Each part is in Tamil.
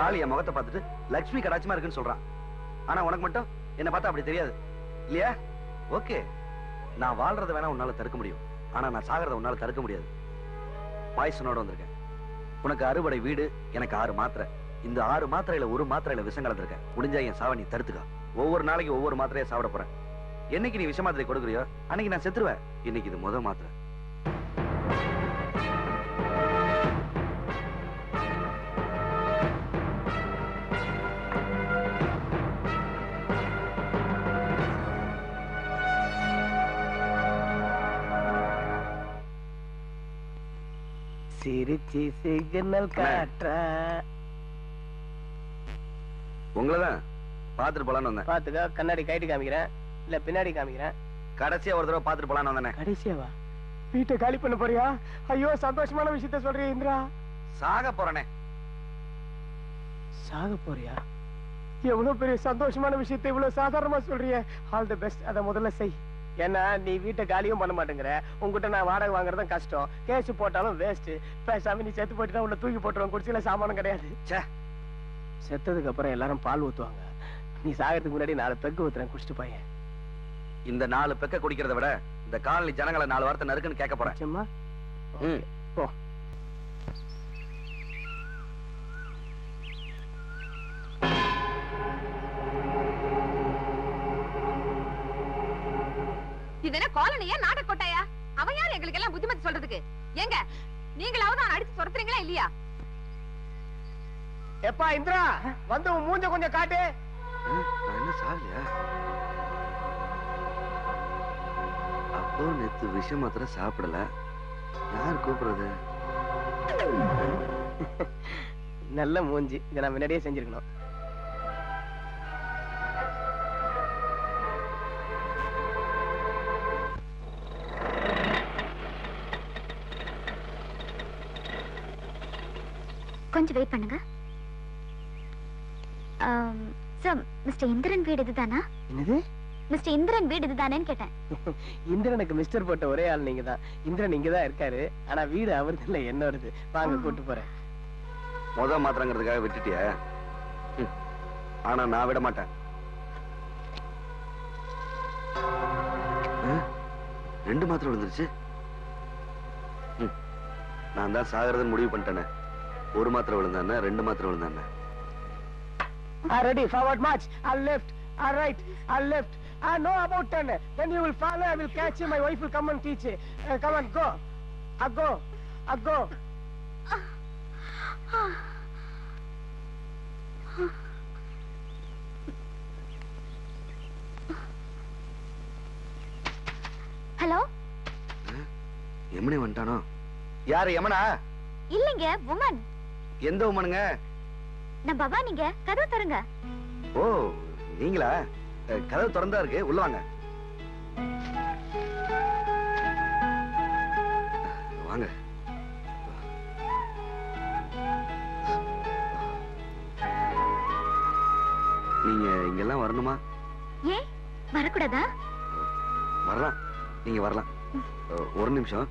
ஆள் என் முகத்தை பார்த்துட்டு லட்சுமி கடாட்சமா இருக்குன்னு சொல்றான். ஆனா உனக்கு மட்டும் என்ன பார்த்தா அப்படி தெரியாது இல்லையா? ஓகே, நான் வாழ்றத வேணா உன்னால தடுக்க முடியும், ஆனா நான் சாகிறத உன்னால தடுக்க முடியாது. பாய்சனோட வந்திருக்கேன். உனக்கு 60 வீடு, எனக்கு 6 மாத்திரை. இந்த 6 மாத்திரையில ஒரு மாத்திரையில விஷம் கலந்துருக்கேன். முடிஞ்சா என் சாவை நீ தடுத்துக்க. ஒவ்வொரு நாளைக்கு ஒவ்வொரு மாத்திரையை சாப்பிட போறேன். என்னைக்கு நீ விஷ மாத்திரை கொடுக்குறியோ அன்னைக்கு நான் செத்துருவேன். இன்னைக்கு இது முத மாத்திரை. சிரிச்சி சிக்னல் காட்டுற உங்களதான் பாத்துட்டு போலான்னு வந்தேன். பாத்துக்க, கண்ணாடி கைட்டு காமிக்கிறேன் இல்ல பின்னாடி காமிக்கிறேன். கடைசியா ஒரு தடவை பாத்துட்டு போலான்னு வந்தேன். கடைசியாவா? வீட்டை காலி பண்ண போறியா? ஐயோ, சந்தோஷமான விஷயத்த சொல்றியா இந்திரா? சாக போறனே. சாக போறியா? எவ்வளவு பெரிய சந்தோஷமான விஷயத்தை இவ்வளவு சாதாரணமா சொல்றிய. All the best. அத முதல்ல செய். ஏன்னா நீ வீட்டை காலியும் பண்ண மாட்டேங்கிற. உங்ககிட்ட நான் வாடகை வாங்குறதும் கஷ்டம். கேஸ் போட்டாலும் வேஸ்ட். பேசாம நீ செத்து போயிட்டு உள்ள தூக்கி போட்டுருவாங்க. குடிச்சில சாமானும் கிடையாது. செத்ததுக்கு அப்புறம் எல்லாரும் பால் ஊத்துவாங்க. நீ சாகிறதுக்கு முன்னாடி 4 பெக்கு ஊத்துறேன், குடிச்சிட்டு பையன். இந்த 4 பெக்க குடிக்கிறத விட இந்த காலனி ஜனங்களை 4 வார்த்தை நறுக்குன்னு கேட்க போறேன். போ. இது என்ன காலனியா நாடக கொட்டாயா? அவன் யார் எங்களுக்கு எல்லாம் புத்திமதி சொல்றதுக்கு? ஏங்க நீங்களாவது அவன் அடிச்சு துரத்துறீங்களா இல்லையா? எப்பா இந்திரா, வந்து உன் மூஞ்ச கொஞ்சம் காட்டு. நான் என்ன சாகலையா? அப்போ நேத்து விஷ மாத்திரை சாப்பிடல. யார் கூப்பிடுறது? நல்ல மூஞ்சி. இதை நான் முன்னாடியே செஞ்சிருக்கணும். கொஞ்சம் வெயிட் பண்ணுங்க. சார், மிஸ்டர் இந்திரன் வீடு இதுதானா? என்னது? மிஸ்டர் இந்திரன் வீடு இதுதானேன்னு கேட்டேன். இந்திரனுக்கு மிஸ்டர் போட்ட ஒரே ஆள் நீங்க தான். இந்திரன் இங்கதான் இருக்காரு. ஆனா வீடு அவருக்கு இல்ல, என்னோடது. வாங்க கூட்டு போறேன். முத மாத்திரங்கிறதுக்காக விட்டுட்டிய? ஆனா நான் விட மாட்டேன். 2 மாத்திரை விழுந்துருச்சு. நான் தான் சாகிறதுன்னு முடிவு பண்ணிட்டேனே. 1 மாத்திரை விழுந்தானே, 2 மாத்திரை விழுந்தானே. Ready, forward march. I'll left, I'll right, I'll left. I know about 10. Then you will follow, I will catch you. My wife will come and teach you. Come on, go. Go. Go. Hello, Yamunai வந்துட்டானோ? யாரு யமுனா? இல்லைங்க, உமன். எந்த உமனுங்க? நான் பவானிங்க. கதவு தருங்க. ஓ, நீங்களா? கதவு திறந்தா இருக்கு, உள்ள வாங்க. வாங்க. நீங்க இங்கெல்லாம் வரணுமா? ஏன் வரக்கூடாதா? வரலாம், நீங்க வரலாம். ஒரு நிமிஷம்.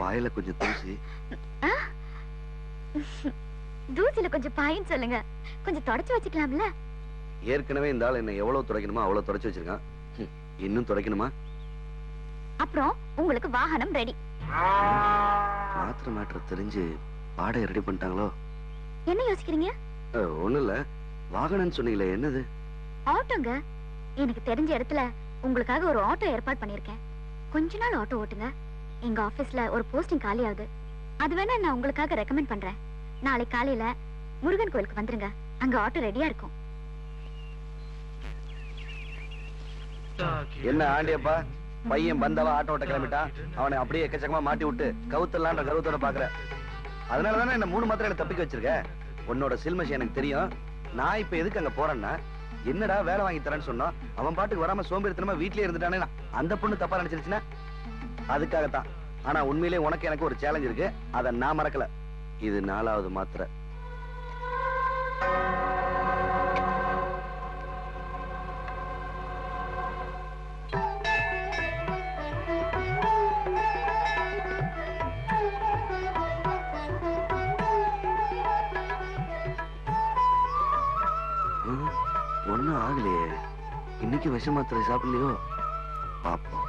வாயில கொஞ்சம் தூசி. தூசில கொஞ்சம் பாயின்னு சொல்லுங்க. கொஞ்சம் தொடச்சு வச்சுக்கலாம்ல? ஏற்கனவே இந்த ஆள் என்ன எவ்வளவு துடைக்கணுமோ அவ்வளவு தொடச்சு வச்சிருக்கான். இன்னும் துடைக்கணுமா? அப்புறம் உங்களுக்கு வாகனம் ரெடி. மாத்திரை மாற்ற தெரிஞ்சு பாடையை ரெடி பண்ணிட்டாங்களோ? என்ன யோசிக்கிறீங்க? ஒண்ணு இல்ல. வாகனம் சொன்னீங்களே, என்னது? ஆட்டோங்க. எனக்கு தெரிஞ்ச இடத்துல உங்களுக்காக ஒரு ஆட்டோ ஏற்பாடு பண்ணிருக்கேன். கொஞ்ச நாள் ஆட்டோ ஓட்டுங்க. எங்க ஆபீஸ்ல ஒரு போஸ்டிங் காலி ஆகுது. அது வேணா நான் உங்களுக்காக ரெக்கமெண்ட் பண்றேன். நாளை காலையில முருகன் கோயிலுக்கு வந்துருங்க. அங்க ஆட்டோ ரெடியா இருக்கும். என்ன ஆண்டியப்பா, பையன் பந்தவா ஆட்டோ ஓட்ட கிளம்பிட்டான். அவனை அப்படியே எக்கச்சக்கமா மாட்டி விட்டு கவுத்தலான்ற கருவத்தோட பாக்குறேன். அதனாலதானே என்ன 3 மாத்திரையில தப்பிக்க வச்சிருக்க. உன்னோட சில்மஷி எனக்கு தெரியும். நான் இப்ப எதுக்கு அங்க போறேன்னா, என்னடா வேலை வாங்கி தரேன்னு சொன்னோம், அவன் பாட்டுக்கு வராம சோம்பேறித்தனமா வீட்லயே இருந்துட்டானே, அந்த பொண்ணு தப்பா நினைச்சிருச்சுன்னா அதுக்காகத்தான். ஆனா உண்மையிலே உனக்கு எனக்கு ஒரு சேலஞ்ச் இருக்கு, அதை நான் மறக்கல. இது 4வது மாத்திரை. பிபிக்கு விஷ மாத்திரை சாப்பிடலையோ பாப்போம்.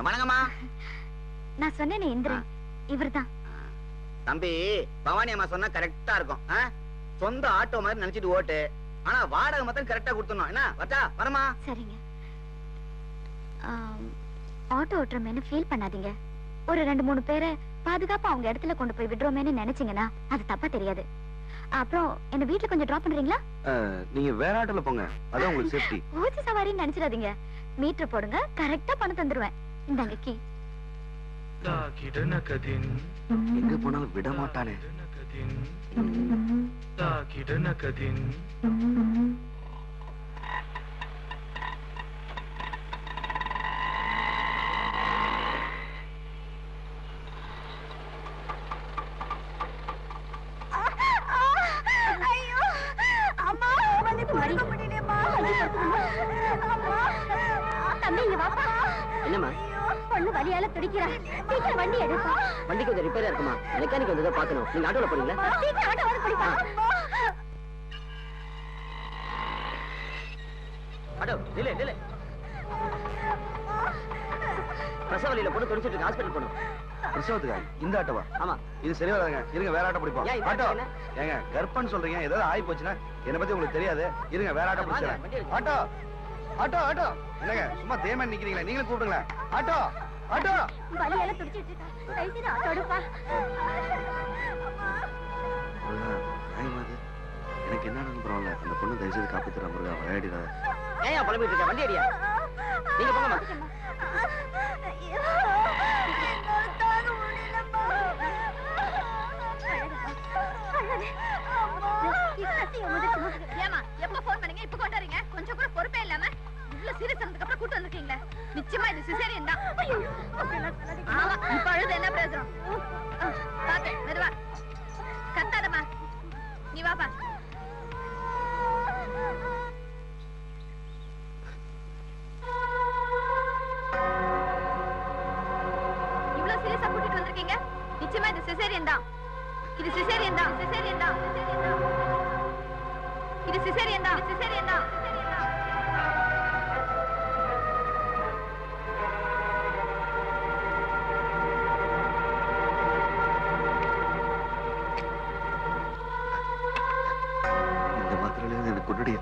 வணக்கம்மா. நான் சொன்னேனே இந்திரன், இவர்தான். தம்பி, பவானி அம்மா சொன்னா கரெக்டா இருக்கும். சொந்த ஆட்டோ மாதிரி நினைச்சிட்டு ஓட்டு. ஆனா வாடகை மட்டும் கரெக்டா கொடுத்துடணும். என்ன வட்டா வரமா? சரிங்க. ஆட்டோ ஓட்டுறமேனு ஃபீல் பண்ணாதீங்க. ஒரு 2-3 பேரை பாதுகாப்பா அவங்க இடத்துல கொண்டு போய் விடுறோமேனு நினைச்சீங்கன்னா அது தப்பா தெரியாது. அப்புறம் என்ன வீட்டுல கொஞ்சம் டிராப் பண்றீங்களா? நீங்க வேற ஆட்டோல போங்க, அதான் உங்களுக்கு சேஃப்டி. ஊசி சவாரின்னு நினைச்சிடாதீங்க. மீட்டர் போடுங்க, கரெக்டா பணம் தந்துருவேன். இந்தாங்க கீ. எங்க போனாலும் விட மாட்டானே. என்னம்மா பொண்ணு வலியால துடிக்கிறா. சீக்கிரம் வண்டி எடுப்பா. வண்டி கொஞ்சம் ரிப்பேரா இருக்குமா? மெக்கானிக் வந்து பாக்கணும். நீங்க ஆட்டோல போறீங்களா? சீக்கிரம் ஆட்டோ வந்து பிடிப்பா. ஆட்டோ நிலே நிலே. பிரசவலியில பொண்ணு துடிச்சிட்டு இருக்கு, ஹாஸ்பிடல் போகணும். பிரசவத்துக்கா? இந்த ஆட்டோவா? ஆமா. இது சரி வராதுங்க, இருங்க வேற ஆட்டோ பிடிப்போம். ஏன் இந்த ஆட்டோ ஆட்டோ ஏங்க கர்ப்பன்னு சொல்றீங்க, ஏதாவது ஆகி போச்சுன்னா என்ன பத்தி உங்களுக்கு தெரியாது. இருங்க வேற ஆட்டோ வாங்க, பிடிச்சேன். வண்டி எடுங்க. ஆட்டோ ஆட்டோ ஆட்டோ என்னங்க சும்மா தேமா நிக்கிறீங்களா? நீங்களும் கூப்பிடுங்களேன். Auto auto. வலியால துடிச்சிட்டு இருக்கா. தைரியமா ஆட்டோ எடுப்பா. எனக்கு என்ன பரவாயில்ல, அந்த பொண்ணு தயவுசெய்து காப்பாத்துற முருகா, விளையாடிடாத. ஏன் புலம்பிட்டு இருக்க? வண்டி அடியா. நீங்க போங்கம்மா. ஏமா எப்ப போன் பண்ணீங்க? இப்ப கொண்டு வரீங்க? கொஞ்சம் கூட பொறுப்பே இல்லாம இவ்வளவு சீரியஸ் ஆனதுக்கு அப்புறம் கூட்டு வந்திருக்கீங்களே. நிச்சயமா இது சிசேரியன் தான். ஆமா, இப்ப அழுது என்ன பிரயோஜனம்? பாத்து மெதுவா கத்தாதம்மா. நீ வாப்பா. இவ்வளவு சீரியஸா கூட்டிட்டு வந்திருக்கீங்க. நிச்சயமா இது சிசேரியன் தான். இது சிசேரியன் தான். சிசேரியன் தான். இது சிசேரியன் தான். சிசேரியன் தான். இந்த மாத்திரையில எனக்கு கொண்டுடியா?